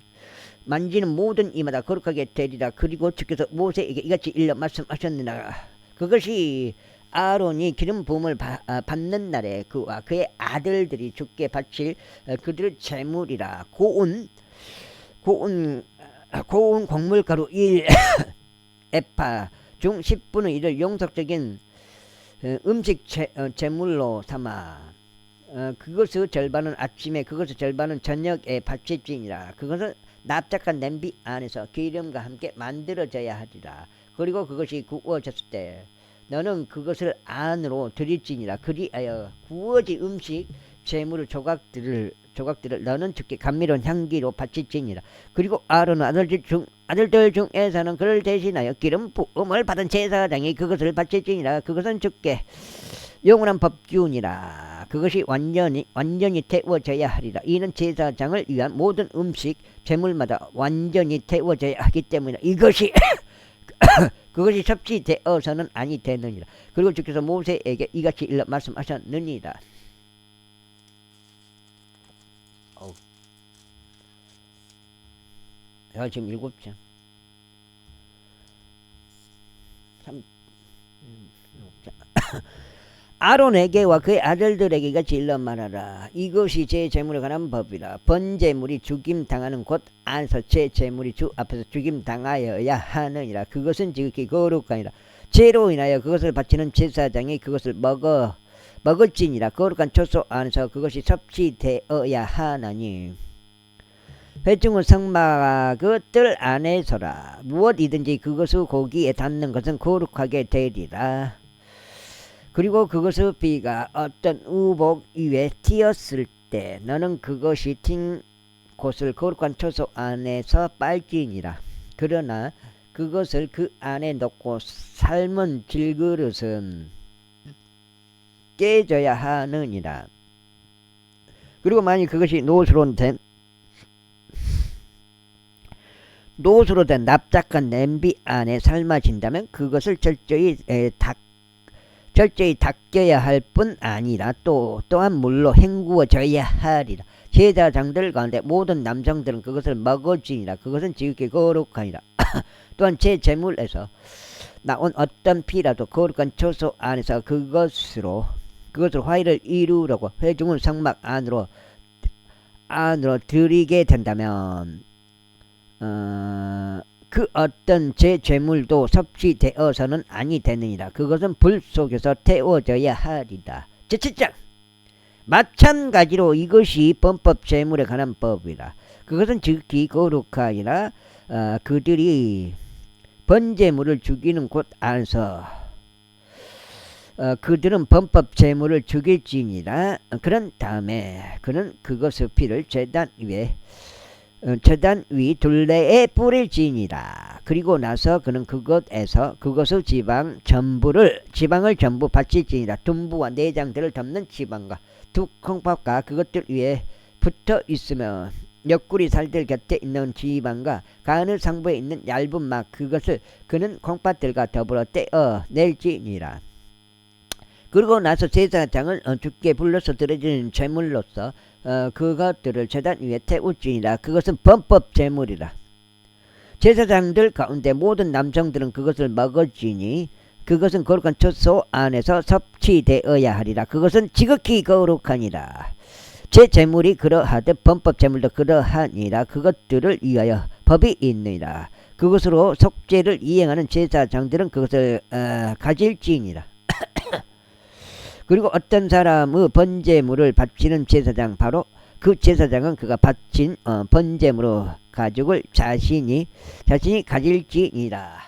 모든 이마다 거룩하게 되리라. 그리고 주께서 모세에게 이같이 일러 말씀하셨느니라. 그것이 아론이 기름 부음을 받는 날에 그와 그의 아들들이 주께 바칠 그들 제물이라. 고운 곡물가루 1 에파 중 10분의 1을 용속적인 음식 제물로 삼아 그것의 절반은 아침에 그것의 절반은 저녁에 바칠지니라. 그것은 납작한 냄비 안에서 기름과 함께 만들어져야 하리라. 그리고 그것이 구워졌을 때 너는 그것을 안으로 드릴지니라. 그리하여 구워진 음식 제물의 조각들을 너는 주께 감미로운 향기로 바칠지니라. 그리고 아론의 아들들 중에서는 그를 대신하여 기름 부음을 받은 제사장이 그것을 바칠지니라. 그것은 주께 영원한 법규니라. 그것이 완전히 태워져야 하리라. 이는 제사장을 위한 모든 음식 제물마다 완전히 태워져야 하기 때문이라. 이것이 그것이 섭취되어서는 아니 되느니라. 그리고 주께서 모세에게 이같이 일러 말씀하셨느니라. 지금 7장 6장 아론에게와 그의 아들들에게 이같이 일러 말하라. 이것이 제 제물에 관한 법이라. 번제물이 죽임당하는 곳 안에서 제 제물이 주 앞에서 죽임당하여야 하느니라. 그것은 지극히 거룩하니라. 죄로 인하여 그것을 바치는 제사장이 그것을 먹을지니라. 거룩한 초소 안에서 그것이 섭취되어야 하나니 회중은 성막의 뜰 안에서라. 무엇이든지 그것의 고기에 닿는 것은 거룩하게 되리라. 그리고 그것의 피가 어떤 우복 위에 튀었을 때 너는 그것이 튄 곳을 거룩한 초소 안에서 빨지니라. 그러나 그것을 그 안에 넣고 삶은 질그릇은 깨져야 하느니라. 그리고 만일 그것이 노수로 된 납작한 냄비 안에 삶아진다면 그것을 철저히 닦여야 할 뿐 아니라 또한 물로 헹구어져야 하리라. 제사장들 가운데 모든 남성들은 그것을 먹을지니라. 그것은 지극히 거룩하니라. 또한 제 제물에서 나온 어떤 피라도 거룩한 초소 안에서 그것으로 화의를 이루려고 회중은 성막 안으로 들이게 된다면 그 어떤 제 제물도 섭취되어서는 아니 되느니라. 그것은 불 속에서 태워져야 하리다. 제7장 마찬가지로 이것이 범법 제물에 관한 법이라. 그것은 지극히 거룩하니라. 그들이 번제물을 죽이는 곳 안에서 그들은 범법 제물을 죽일지니라. 그런 다음에 그는 그것의 피를 제단 위 둘레에 뿌릴지니라. 그리고 나서 그는 그것의 지방을 전부 바칠지니라. 둔부와 내장들을 덮는 지방과 두 콩팥과 그것들 위에 붙어 있으며 옆구리 살들 곁에 있는 지방과 간의 상부에 있는 얇은 막 그것을 그는 콩팥들과 더불어 떼어 낼지니라. 그리고 나서 제사장을 주께 불러서 드려지는 제물로서 그것들을 제단 위에 태울지니라. 그것은 범법 제물이라. 제사장들 가운데 모든 남성들은 그것을 먹을지니 그것은 거룩한 초소 안에서 섭취되어야 하리라. 그것은 지극히 거룩하니라. 제 제물이 그러하듯 범법 제물도 그러하니라. 그것들을 위하여 법이 있느니라. 그것으로 속죄를 이행하는 제사장들은 그것을 가질지니라. 그리고 어떤 사람의 번제물을 바치는 제사장, 바로 그 제사장은 그가 바친 번제물의 가죽을 자신이 가질지니라.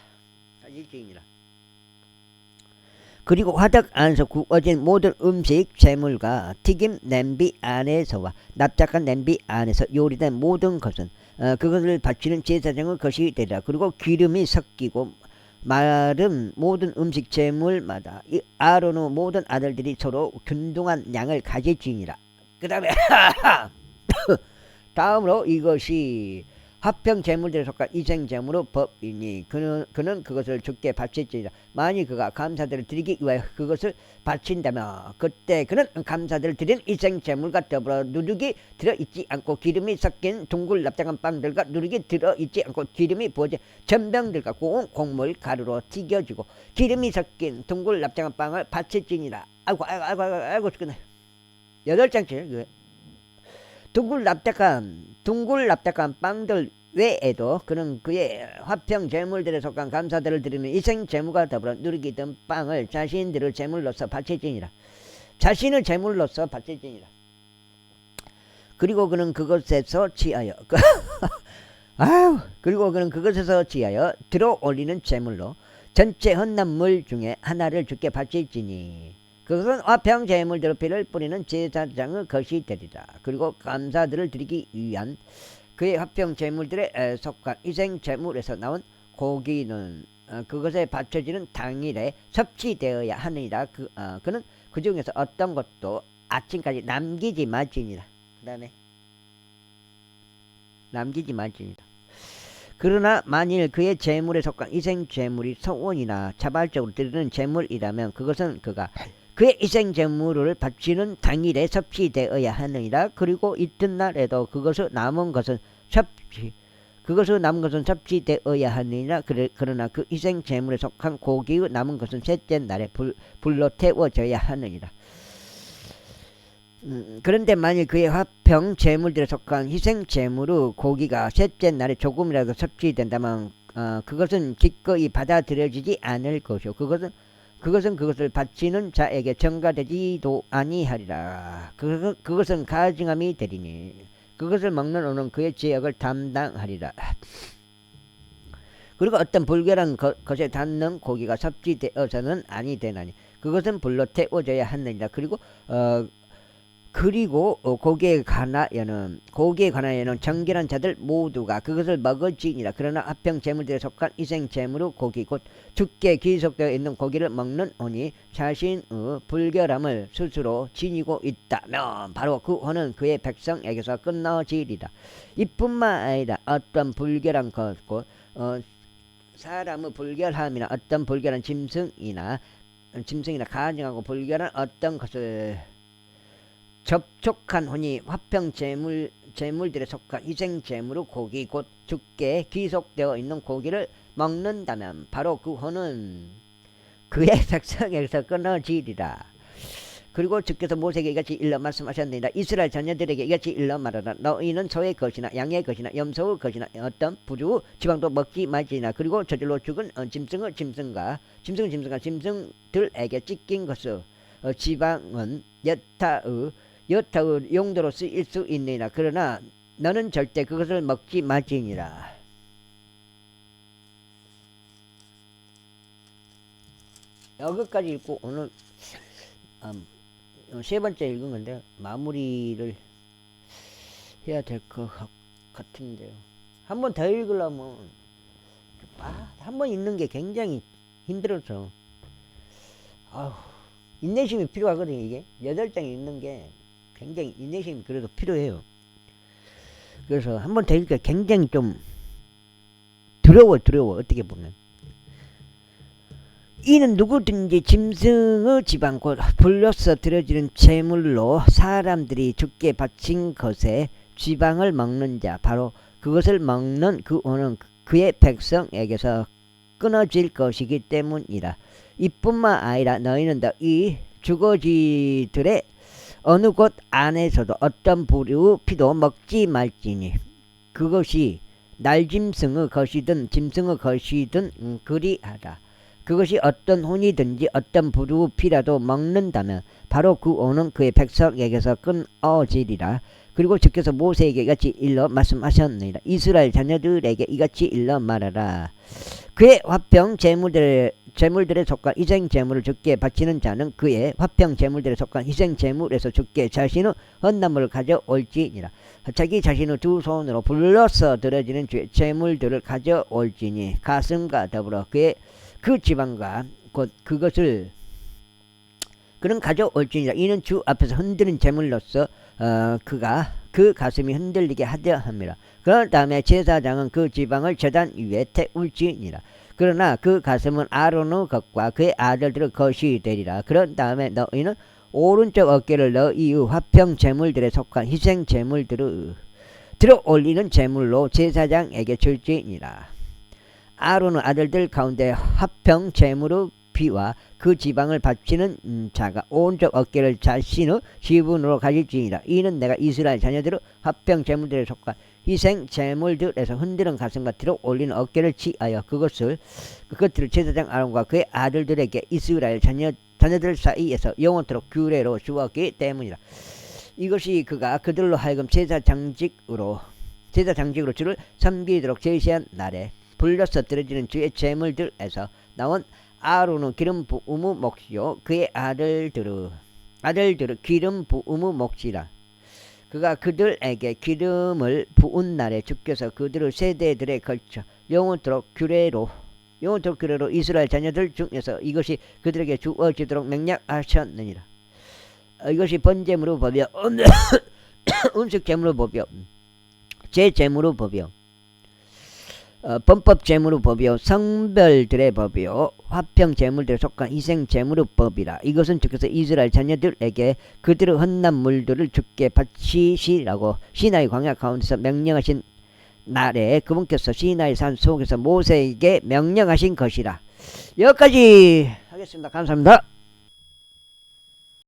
그리고 화덕 안에서 구워진 모든 음식 제물과 튀김 냄비 안에서와 납작한 냄비 안에서 요리된 모든 것은 그것을 바치는 제사장의 것이 되리라. 그리고 기름이 섞이고 마른 모든 음식 제물마다 이 아론의 모든 아들들이 서로 균등한 양을 가질지니라. 그 다음에 다음으로 이것이 화평 재물들에 속한 이생재물의 법이니 그는 그것을 주께 바칠지니라. 만일 그가 감사들을 드리기 위하여 그것을 바친다면 그때 그는 감사들을 드린 이생재물과 더불어 누룩이 들어있지 않고 기름이 섞인 둥글 납작한 빵들과 누룩이 들어있지 않고 기름이 부어진 전병들과 고운 곡물 가루로 튀겨지고 기름이 섞인 둥글 납작한 빵을 바칠지니라. 아이고 죽겠네. 8장째 둥글 납작한 빵들 외에도 그는 그의 화평 제물들에 속한 감사들을 드리는 이생 제물과 더불어 누룩이 든 빵을 자신들의 제물로서 바칠지니라. 자신의 제물로서 바칠지니라. 그리고 그는 그것에서 취하여 들어 올리는 제물로 전체 헌납물 중에 하나를 주께 바칠지니 그것은 화평 제물대로 피를 뿌리는 제사장의 것이 되리라. 그리고 감사들을 드리기 위한 그의 화평 제물들에 속한 희생 제물에서 나온 고기는 그것에 바쳐지는 당일에 섭취되어야 하느니라. 그는 그 중에서 어떤 것도 아침까지 남기지 말지니라. 그 다음에 남기지 말지니라. 그러나 만일 그의 제물에 속한 희생 제물이 소원이나 자발적으로 드리는 제물이라면 그것은 그가 그의 희생제물을 바치는 당일에 섭취되어야 하느니라. 그리고 이튿날에도 그것을 남은 것은 섭취되어야 하느니라. 그러나 그 희생제물에 속한 고기의 남은 것은 셋째 날에 불로 태워져야 하느니라. 그런데 만일 그의 화평 제물들에 속한 희생제물의 고기가 셋째 날에 조금이라도 섭취된다면 그것은 기꺼이 받아들여지지 않을 것이요 그것은 그것을 바치는 자에게 전가되지도 아니하리라. 그것은 가증함이 되리니 그것을 먹는 오는 그의 죄악을 담당하리라. 그리고 어떤 불결한 것에 닿는 고기가 섭취되어서는 아니 되나니 그것은 불로 태워져야 하느니라. 그리고 고기에 관하여는 정결한 자들 모두가 그것을 먹을지니라. 그러나 화평 제물들에 속한 희생 제물의 고기 곧 주께 기속되어 있는 고기를 먹는 오니 자신의 불결함을 스스로 지니고 있다면 바로 그 혼은 그의 백성에게서 끊어지리라. 이뿐만 아니라 어떤 불결한 것 곧 사람의 불결함이나 어떤 불결한 짐승이나 가증하고 불결한 어떤 것을 접촉한 혼이 화평 제물들에 속한 희생 제물의 고기 곧 주께 기속되어 있는 고기를 먹는다면 바로 그 혼은 그의 백성에게서 끊어지리라. 그리고 주께서 모세에게 이같이 일러 말씀하셨느니라. 이스라엘 자녀들에게 이같이 일러 말하라. 너희는 소의 것이나 양의 것이나 염소의 것이나 어떤 부주 지방도 먹지 말지니라. 그리고 저절로 죽은 짐승들에게 찢긴 것을 지방은 여타의 용도로 쓰일 수 있느니라. 그러나 너는 절대 그것을 먹지 말지니라. 여기까지 읽고 오늘 세 번째 읽은 건데 마무리를 해야 될 것 같은데요. 한 번 더 읽으려면 한 번 읽는 게 굉장히 힘들어서 인내심이 필요하거든요. 이게 8장 읽는 게 굉장히 인내심이 그래도 필요해요. 그래서 한 번 더 읽으니까 굉장히 좀 두려워 어떻게 보면. 이는 누구든지 짐승의 지방 곧 불려서 드려지는 제물로 사람들이 주께 바친 것에 지방을 먹는 자 바로 그것을 먹는 그 오는 그의 백성에게서 끊어질 것이기 때문이라. 이뿐만 아니라 너희는 이 주거지들의 어느 곳 안에서도 어떤 부류의 피도 먹지 말지니 그것이 날짐승의 것이든 짐승의 것이든 그리하라. 그것이 어떤 혼이든지 어떤 부류의 피라도 먹는다면 바로 그 오는 그의 백성에게서 끊어지리라. 그리고 주께서 모세에게 이같이 일러 말씀하셨느니라. 이스라엘 자녀들에게 이같이 일러 말하라. 그의 화평 제물들에 속한 희생 제물을 주께 바치는 자는 그의 화평 제물들에 속한 희생 제물에서 주께 자신의 헌나물을 가져올지니라. 자기 자신의 두 손으로 불러서 드려지는 주의 제물들을 가져올지니 가슴과 더불어 그의 그 지방과 곧 그것을 그는 가져올지니라. 이는 주 앞에서 흔드는 제물로서 그가 그 가슴이 흔들리게 하려 합니다. 그런 다음에 제사장은 그 지방을 제단 위에 태울지니라. 그러나 그 가슴은 아론의 것과 그의 아들들의 것이 되리라. 그런 다음에 너희는 오른쪽 어깨를 너희의 화평 제물들에 속한 희생 제물들을 들어 올리는 제물로 제사장에게 줄지니라. 아론의 아들들 가운데 화평 제물의 피와 그 지방을 바치는 자가 오른쪽 어깨를 자신의 지분으로 가질지니라. 이는 내가 이스라엘 자녀들의 화평 제물들에 속한 희생 제물들에서 흔드는 가슴과 들어 올리는 어깨를 취하여 그것들을 제사장 아론과 그의 아들들에게 이스라엘 자녀들 사이에서 영원토록 규례로 주었기 때문이라. 이것이 그가 그들로 하여금 제사 장직으로 주를 섬기도록 제시한 날에 불려서 드려지는 주의 제물들에서 나온 아론의 기름 부음의 몫이요 그의 아들들의 기름 부음의 몫이라. 그가 그들에게 기름을 부은 날에 주께서 그들의 세대들에 걸쳐 영원토록 규례로 이스라엘 자녀들 중에서 이것이 그들에게 주어지도록 명령하셨느니라. 이것이 번제물의 법이요 음식 제물의 법이요 제제물의 법이요 범법 제물의 법이요 성별들의 법이요 화평 제물들에 속한 희생 제물의 법이라. 이것은 주께서 이스라엘 자녀들에게 그들의 헌납 물들을 주께 바치시라고 시나이 광야 가운데서 명령하신 날에 그분께서 시나이 산 속에서 모세에게 명령하신 것이라. 여기까지 하겠습니다. 감사합니다.